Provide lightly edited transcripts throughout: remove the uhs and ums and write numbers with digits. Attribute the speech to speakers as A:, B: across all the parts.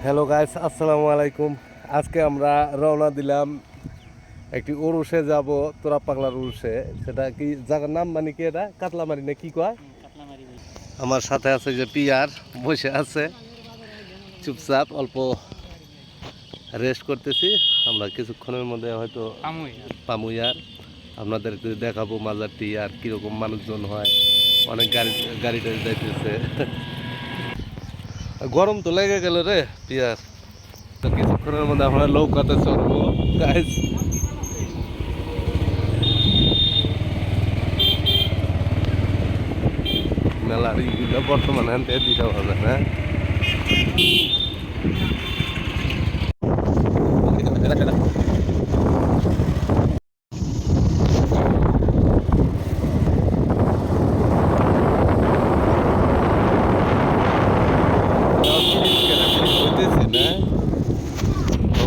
A: Hello guys, আসসালামু আলাইকুম। আজকে আমরা রওনা দিলাম একটি উরুষে যাব, তোরা পাগলার উরুষে। সেটা কি জায়গার নাম, মানে কি এটা কাতলামারি না কি কয়? আমার সাথে আছে যে পিয়ার বসে আছে চুপচাপ, অল্প রেস্ট করতেছি। আমরা কিছুক্ষণের মধ্যে হয়তো পামুইয়ার আপনাদেরকে দেখাবো মাজারটি আর কীরকম মানুষজন হয়। অনেক গাড়ি টাড়ি যাইতেছে। গরম তো লেগে গেল রে পিয়ার। তো কিছুক্ষণের মধ্যে আমরা নৌকাতে চড়বো গাইস। মেলার ইগুলো বর্তমানে আনতে দিতে হবে না।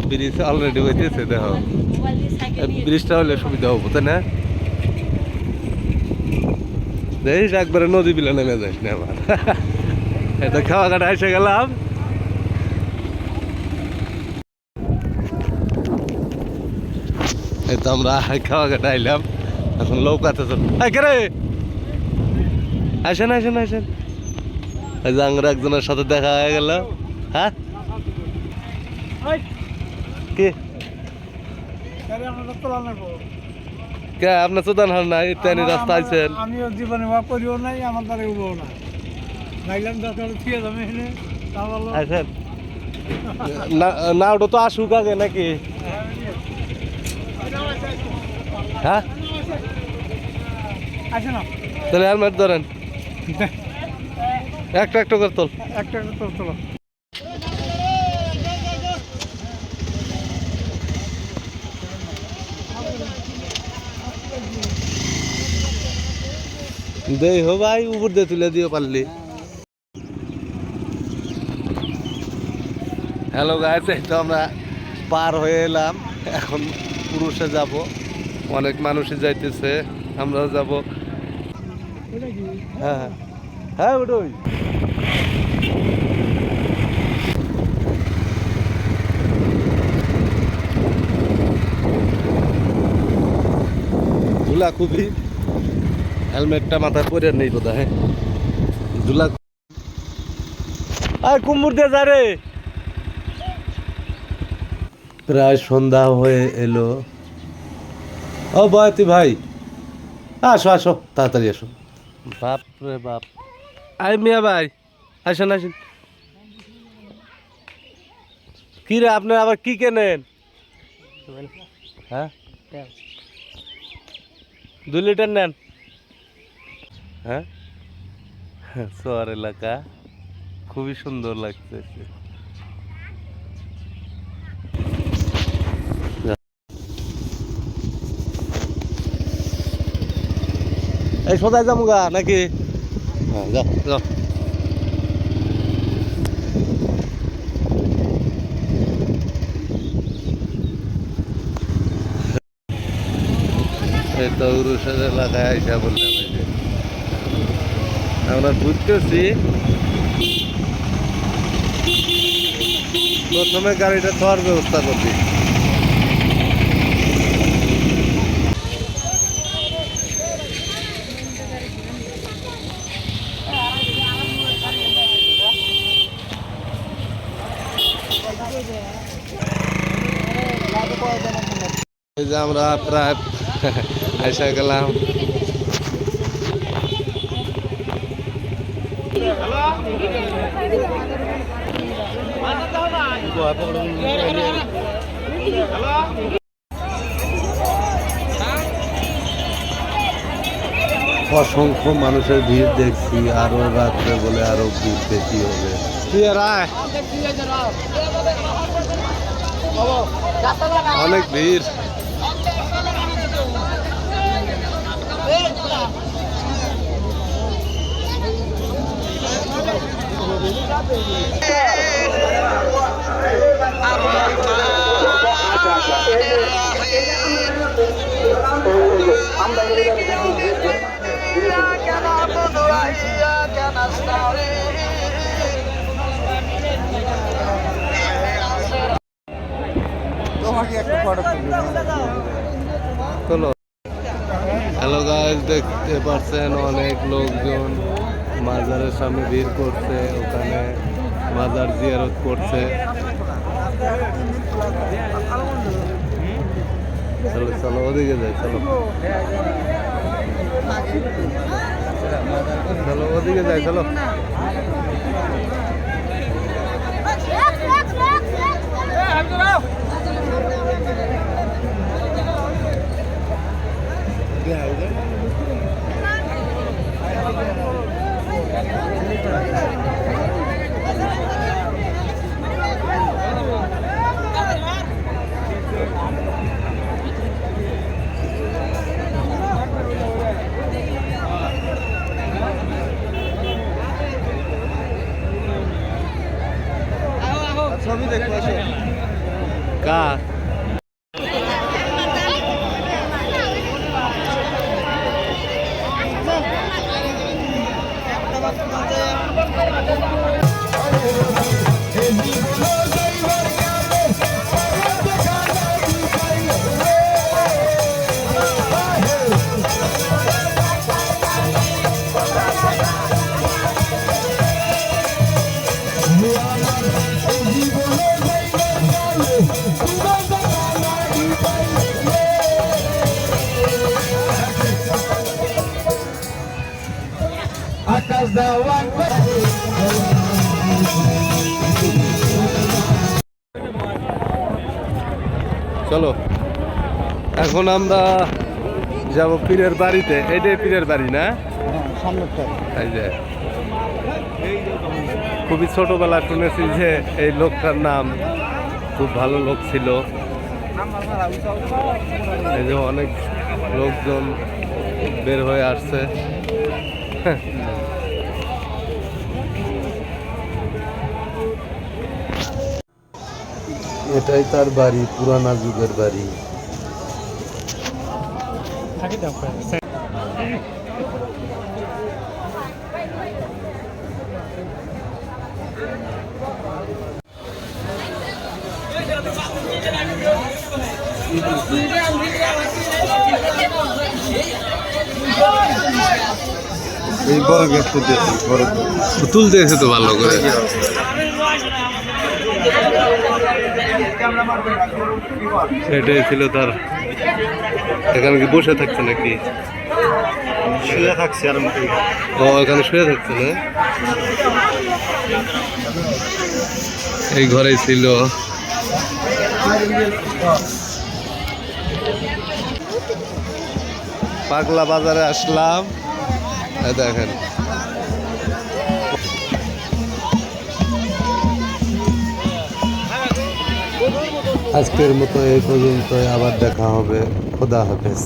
A: ব্রিজ অলরেডি হইতেছে, দেখো ব্রিজটা হলে সুবিধা হবো, তাই না? দেখিস একবারে নদী বিলে নেমে যাস না আবার। এটা খাওয়া কাটা এসে গেলাম। এই তো আমরা খাওয়া কাটা আইলাম, এখন নৌকাতে চল। আসেন আসেন আসেন। এই যে আঙ্গুর একজনের সাথে দেখা হয়ে গেল। হ্যাঁ কি কে আপনার চোদান হার নাই, ইত্যাদি রাস্তা আইছেন?
B: আমিও জীবনে ওয়া করিও নাই, আমার দ্বারা উবো না নাইলাম দরকার ফিরে যাবে এখানে
A: আইছেন না? ওটা তো আসুক আগে নাকি? হ্যাঁ
B: আসে না,
A: তাহলে হেলমেট ধরেন, একটা একটা করে তোল।
B: একটা তোর চলো।
A: দেই হো ভাই, উপর দিয়ে তুলে দিও পারলি। হ্যালো গাইস, এই তো আমরা পার হয়ে এলাম, এখন পুরুষে যাব। অনেক মানুষই যাইতেছে, আমরাও যাব। হ্যাঁ হ্যাঁ হ্যাঁ ওটাই। ধুলা খুবই, হেলমেটটা মাথায় পরে নেই বোধ হয়। ধুলা আর কুম্বুর দিয়ে যা রে। প্রায় সন্ধ্যা হয়ে এলো। ও বয়তি ভাই, আসো আসো, তাড়াতাড়ি আসো। বাপ রে বাপ, আই মিয়া ভাই, আসেন আসেন। কি রে, আপনি আবার কি কেনেন? হ্যাঁ 2 লিটার নেন। হ্যাঁ শহর এলাকা, খুবই সুন্দর লাগছে। এই সোজাই যাবো গা নাকি? হ্যাঁ যাও যাও। এই তো উরুষের এলাকায় আইসা বললাম, এই যে আমরা ঘুরতেছি। প্রথমে গাড়িটা থোয়ার ব্যবস্থা করছি। এই যে আমরা প্রায় আইসা গেলাম। অসংখ্য মানুষের ভিড় দেখছি, আরো রাত্রে বলে আরো ভিড় বেশি হবে। অনেক ভিড়। চলো। হ্যালো গাইস, দেখতে পাচ্ছেন অনেক লোকজন মাজারের সামনে ভিড় করছে, ওখানে মাজার জিয়ারত করছে। চলো চলো ওদিকে যাই, চলো চলো ওদিকে যাই, চলো।
B: ছবি দেখবো
A: কার
B: আকাশ দেওয়ান
A: চলো, এখন আমরা যাব পীরের বাড়িতে। এইটাই পীরের বাড়ি না? এই যে খুবই ছোটবেলা শুনেছি যে এই লোকটার নাম খুব ভালো লোক ছিল। এই যে অনেক লোকজন বের হয়ে আসছে। এটাই তার বাড়ি, পুরানা যুগের বাড়ি। এই বড় গেট তুলতে এসে তো ভালো করে। এটাই ছিল তার। এখানে কি বসে থাকছে নাকি?
B: শুয়ে থাকছে আর
A: ও এখানে শুয়ে থাকছে না? এই ঘরেই ছিল। পাগলা বাজারে আসলাম, এই দেখেন। আজকের মতো এই পর্যন্ত, আবার দেখা হবে। খোদা হাফেজ।